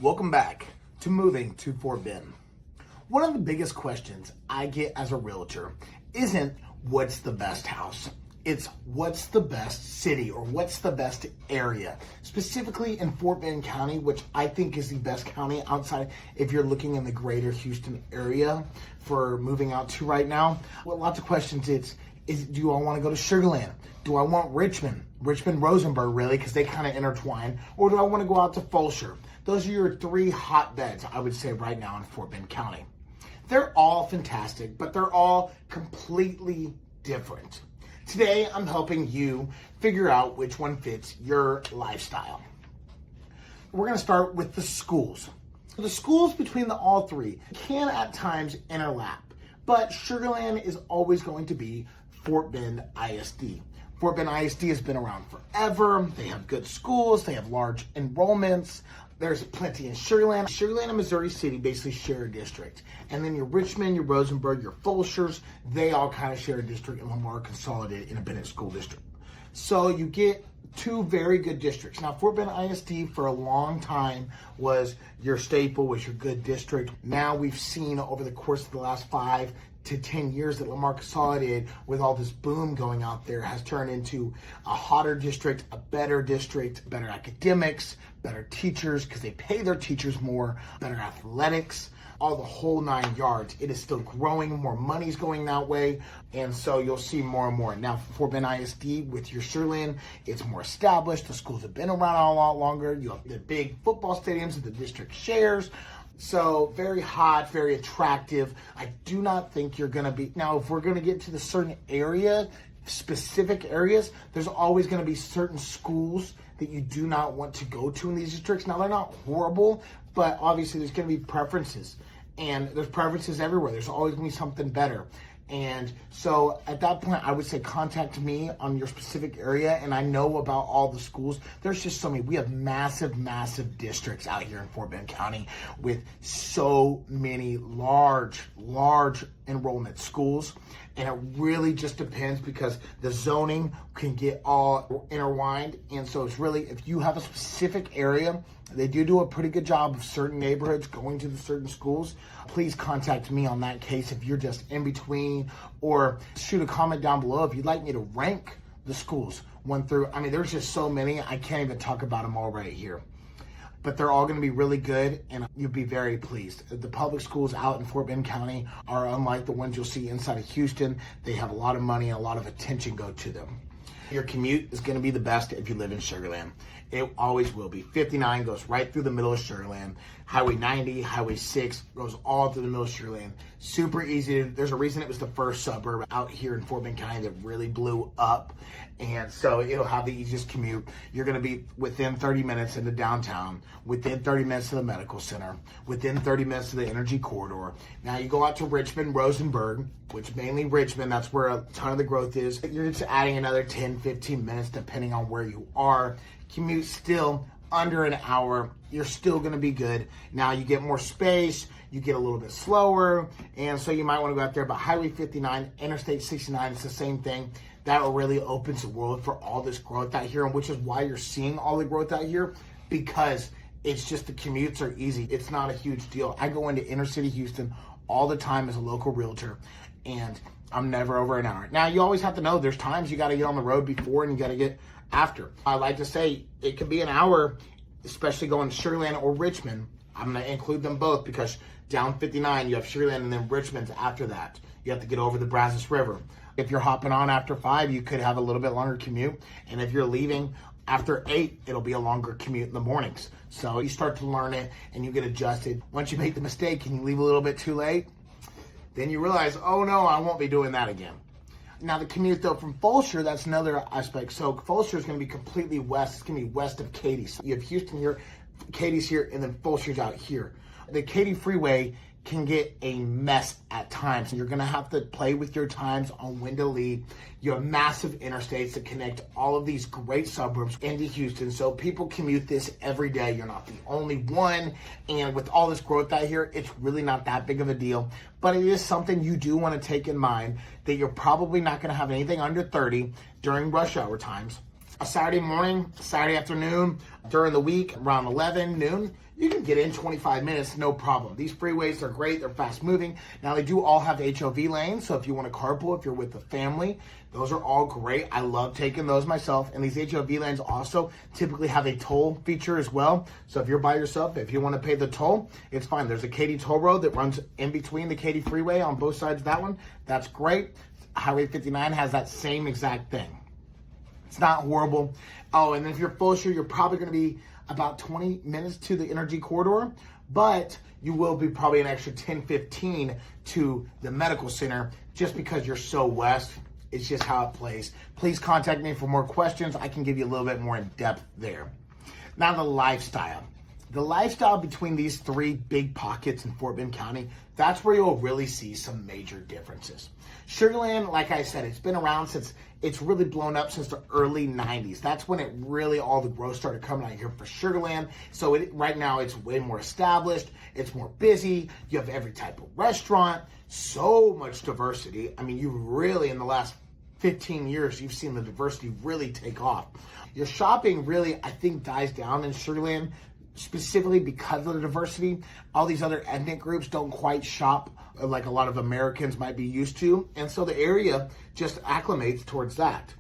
Welcome back to Moving to Fort Bend. One of the biggest questions I get as a realtor isn't what's the best house. It's what's the best city or what's the best area, specifically in Fort Bend County, which I think is the best county outside if you're looking in the greater Houston area for moving out to right now. Well, lots of questions. Do I want to go to Sugar Land? Do I want Richmond, Rosenberg really, because they kind of intertwine, or do I want to go out to Fulshear? Those are your three hotbeds, I would say, right now in Fort Bend County. They're all fantastic, but they're all completely different. Today, I'm helping you figure out which one fits your lifestyle. We're going to start with the schools. The schools between all three can at times interlap, but Sugar Land is always going to be Fort Bend ISD. Fort Bend ISD has been around forever. They have good schools. They have large enrollments. There's plenty in Sugar Land. Sugar Land and Missouri City basically share a district. And then your Richmond, your Rosenberg, your Fulshears, they all kind of share a district, and Lamar consolidated in a Bennett school district. So you get two very good districts. Now, Fort Bend ISD for a long time was your staple, was your good district. Now we've seen over the course of the last 5 to 10 years that Lamar consolidated with all this boom going out there has turned into a hotter district, a better district, better academics, better teachers because they pay their teachers more, better athletics, all the whole 9 yards. It is still growing, more money's going that way, and so you'll see more and more. Now, Fort Bend ISD with your Sugar Land, it's more established. The schools have been around a lot longer. You have the big football stadiums that the district shares. So very hot, very attractive. I do not think you're going to be, now if we're going to get to the certain area, specific areas, there's always going to be certain schools that you do not want to go to in these districts. Now they're not horrible, but obviously there's going to be preferences, and there's preferences everywhere. There's always going to be something better. And so at that point, I would say contact me on your specific area, and I know about all the schools. There's just so many. We have massive, massive districts out here in Fort Bend County with so many large enrollment schools. And it really just depends because the zoning can get all intertwined. And so it's really, if you have a specific area, they do a pretty good job of certain neighborhoods going to the certain schools. Please contact me on that case if you're just in between, or shoot a comment down below if you'd like me to rank the schools 1 through, I mean, there's just so many, I can't even talk about them all right here. But they're all going to be really good, and you'll be very pleased. The public schools out in Fort Bend County are unlike the ones you'll see inside of Houston. They have a lot of money and a lot of attention go to them. Your commute is going to be the best if you live in Sugar Land. It always will be. 59 goes right through the middle of Sugar Land. Highway 90, Highway 6 goes all through the middle of Sugar Land. Super easy. There's a reason it was the first suburb out here in Fort Bend County that really blew up. And so it'll have the easiest commute. You're going to be within 30 minutes into downtown, within 30 minutes to the medical center, within 30 minutes to the energy corridor. Now you go out to Richmond, Rosenberg, which mainly Richmond, that's where a ton of the growth is. You're just adding another 10, 15 minutes depending on where you are. Commute still under an hour. You're still going to be good. Now you get more space, you get a little bit slower, and so you might want to go out there. But Highway 59, Interstate 69, it's the same thing. That really opens the world for all this growth out here, and which is why you're seeing all the growth out here, because it's just the commutes are easy. It's not a huge deal. I go into inner city Houston all the time as a local realtor, and I'm never over an hour. Now, you always have to know there's times you got to get on the road before and you got to get after. I like to say it could be an hour, especially going to Sugar Land or Richmond. I'm going to include them both because down 59, you have Sugar Land, and then Richmond's after that. You have to get over the Brazos River. If you're hopping on after 5, you could have a little bit longer commute. And if you're leaving after 8, it'll be a longer commute in the mornings. So you start to learn it and you get adjusted. Once you make the mistake and you leave a little bit too late, then you realize, oh no, I won't be doing that again. Now the commute though from Fulshear, that's another aspect. So Fulshear is going to be completely west. It's going to be west of Katy. So you have Houston here, Katy's here, and then Fulshear's out here. The Katy freeway can get a mess at times. You're going to have to play with your times on when to leave. You have massive interstates that connect all of these great suburbs into Houston. So people commute this every day. You're not the only one. And with all this growth out here, it's really not that big of a deal. But it is something you do want to take in mind, that you're probably not going to have anything under 30 during rush hour times. A Saturday morning, Saturday afternoon, during the week, around 11, noon, you can get in 25 minutes, no problem. These freeways are great. They're fast moving. Now, they do all have HOV lanes, so if you want to carpool, if you're with the family, those are all great. I love taking those myself. And these HOV lanes also typically have a toll feature as well. So if you're by yourself, if you want to pay the toll, it's fine. There's a Katy toll road that runs in between the Katy freeway on both sides of that one. That's great. Highway 59 has that same exact thing. It's not horrible. Oh, and then if you're Fulshear, you're probably going to be about 20 minutes to the energy corridor, but you will be probably an extra 10, 15 to the medical center just because you're so west. It's just how it plays. Please contact me for more questions. I can give you a little bit more in depth there. Now, the lifestyle. The lifestyle between these three big pockets in Fort Bend County, that's where you'll really see some major differences. Sugar Land, like I said, it's been around since, it's really blown up since the early 90s. That's when it really, all the growth started coming out here for Sugar Land. So right now it's way more established. It's more busy. You have every type of restaurant, so much diversity. I mean, you really, in the last 15 years, you've seen the diversity really take off. Your shopping really, I think, dies down in Sugar Land, specifically because of the diversity. All these other ethnic groups don't quite shop like a lot of Americans might be used to. And so the area just acclimates towards that.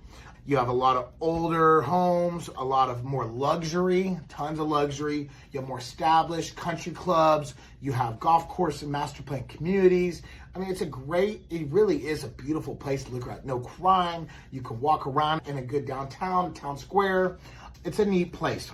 You have a lot of older homes, a lot of more luxury, tons of luxury. You have more established country clubs. You have golf course and master plan communities. I mean, it really is a beautiful place to look at. No crime. You can walk around in a good downtown, town square. It's a neat place.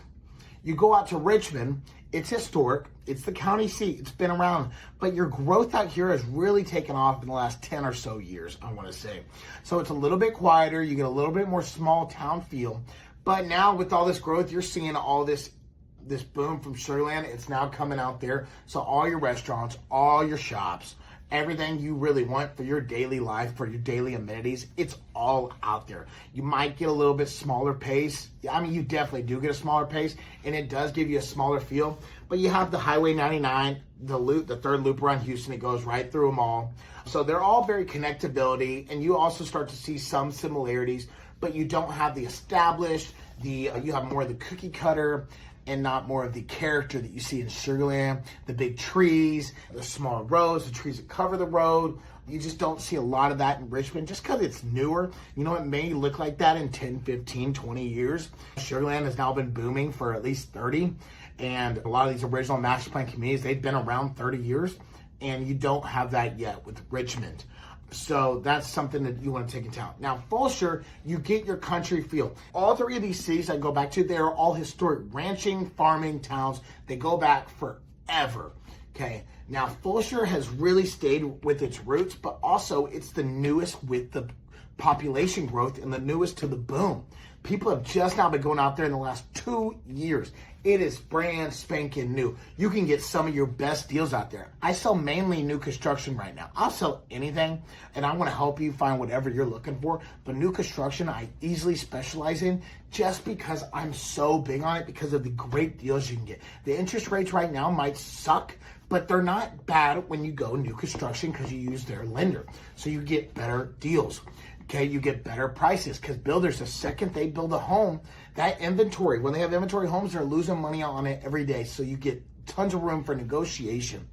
You go out to Richmond, it's historic, it's the county seat, it's been around, but your growth out here has really taken off in the last 10 or so years, I want to say. So it's a little bit quieter, you get a little bit more small town feel, but now with all this growth, you're seeing all this boom from Sugar Land. It's now coming out there, so all your restaurants, all your shops, everything you really want for your daily life, for your daily amenities, it's all out there. You might get a little bit smaller pace. I mean, you definitely do get a smaller pace, and it does give you a smaller feel. But you have the Highway 99, the third loop around Houston. It goes right through them all. So they're all very connectability, and you also start to see some similarities, but you don't have the established, you have more of the cookie cutter, and not more of the character that you see in Sugar Land. The big trees, the smaller roads, the trees that cover the road. You just don't see a lot of that in Richmond just because it's newer. You know, it may look like that in 10, 15, 20 years. Sugar Land has now been booming for at least 30. And a lot of these original master plan communities, they've been around 30 years. And you don't have that yet with Richmond. So that's something that you want to take into account. Now, Fulshear, you get your country feel. All three of these cities I go back to, they're all historic ranching, farming towns. They go back forever. Okay. Now, Fulshear has really stayed with its roots, but also it's the newest with the population growth and the newest to the boom. People have just now been going out there in the last 2 years. It is brand spanking new. You can get some of your best deals out there. I sell mainly new construction right now. I'll sell anything, and I want to help you find whatever you're looking for. But new construction, I easily specialize in just because I'm so big on it because of the great deals you can get. The interest rates right now might suck, but they're not bad when you go new construction because you use their lender. So you get better deals. Okay, you get better prices because builders, the second they build a home, that inventory, when they have inventory homes, they're losing money on it every day. So you get tons of room for negotiation.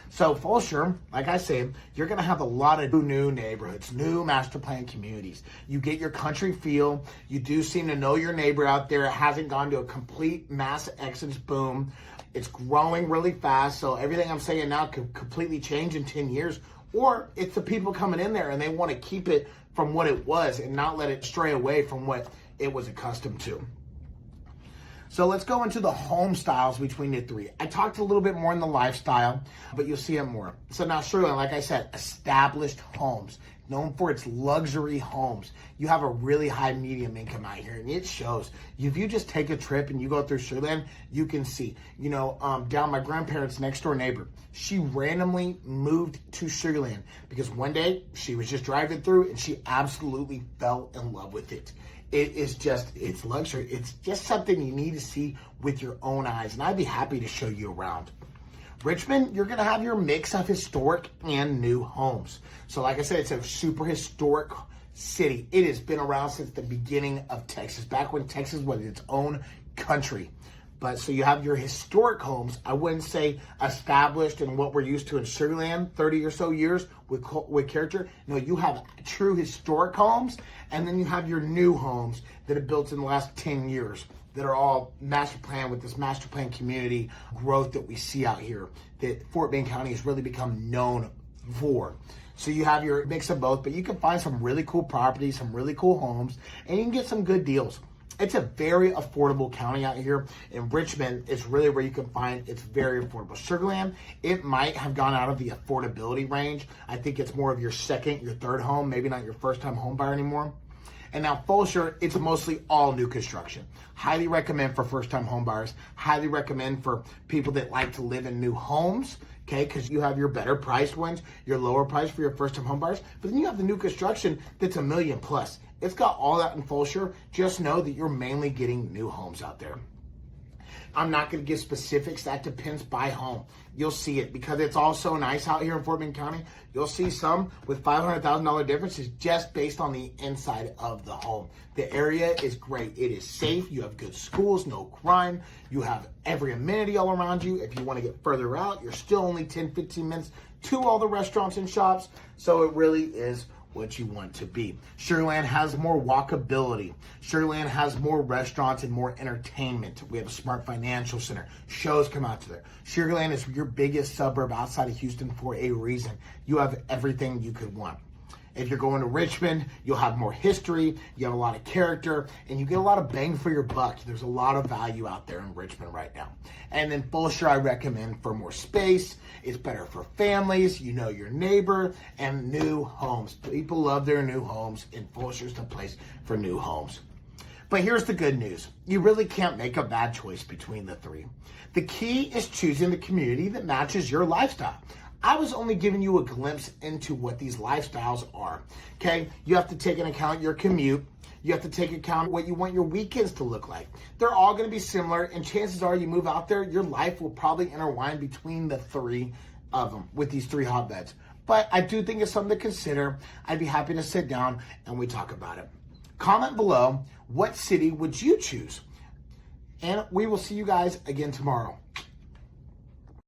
So Fulshear, like I said, you're going to have a lot of new neighborhoods, new master plan communities. You get your country feel. You do seem to know your neighbor out there. It hasn't gone to a complete mass exodus boom. It's growing really fast. So everything I'm saying now could completely change in 10 years. Or it's the people coming in there and they want to keep it from what it was and not let it stray away from what it was accustomed to. So let's go into the home styles between the three. I talked a little bit more in the lifestyle, but you'll see it more. So now, Sugar Land, like I said, established homes, known for its luxury homes. You have a really high medium income out here, and it shows. If you just take a trip and you go through Sugar Land, you can see. Down my grandparents' next door neighbor, she randomly moved to Sugar Land because one day she was just driving through and she absolutely fell in love with it. It's luxury. It's just something you need to see with your own eyes, and I'd be happy to show you around. Richmond, you're going to have your mix of historic and new homes. So like I said, it's a super historic city. It has been around since the beginning of Texas, back when Texas was its own country. But so you have your historic homes. I wouldn't say established in what we're used to in Sugar Land, 30 or so years with character. No, you have true historic homes, and then you have your new homes that are built in the last 10 years that are all master plan with this master plan community growth that we see out here that Fort Bend County has really become known for. So you have your mix of both, but you can find some really cool properties, some really cool homes, and you can get some good deals. It's a very affordable county out here. In Richmond, it's really where you can find it's very affordable. Sugar Land, it might have gone out of the affordability range. I think it's more of your second, your third home, maybe not your first time home buyer anymore. And now Fulshear, it's mostly all new construction. Highly recommend for first time home buyers. Highly recommend for people that like to live in new homes. Okay, because you have your better priced ones, your lower price for your first time home buyers, but then you have the new construction that's $1 million plus. It's got all that in Fulshear. Just know that you're mainly getting new homes out there. I'm not going to give specifics. That depends by home. You'll see it because it's all so nice out here in Fort Bend County. You'll see some with $500,000 differences just based on the inside of the home. The area is great. It is safe. You have good schools, no crime. You have every amenity all around you. If you want to get further out, you're still only 10, 15 minutes to all the restaurants and shops. So it really is what you want to be. Sugar Land has more walkability. Sugar Land has more restaurants and more entertainment. We have a smart financial center. Shows come out to there. Sugar Land is your biggest suburb outside of Houston for a reason. You have everything you could want. If you're going to Richmond, you'll have more history, you have a lot of character, and you get a lot of bang for your buck. There's a lot of value out there in Richmond right now. And then Fulshear, I recommend for more space. It's better for families, you know your neighbor, and new homes. People love their new homes, and Fulshear's the place for new homes. But here's the good news. You really can't make a bad choice between the three. The key is choosing the community that matches your lifestyle. I was only giving you a glimpse into what these lifestyles are, okay? You have to take into account your commute. You have to take into account what you want your weekends to look like. They're all going to be similar, and chances are you move out there, your life will probably intertwine between the three of them with these three hotbeds. But I do think it's something to consider. I'd be happy to sit down and we talk about it. Comment below, what city would you choose? And we will see you guys again tomorrow.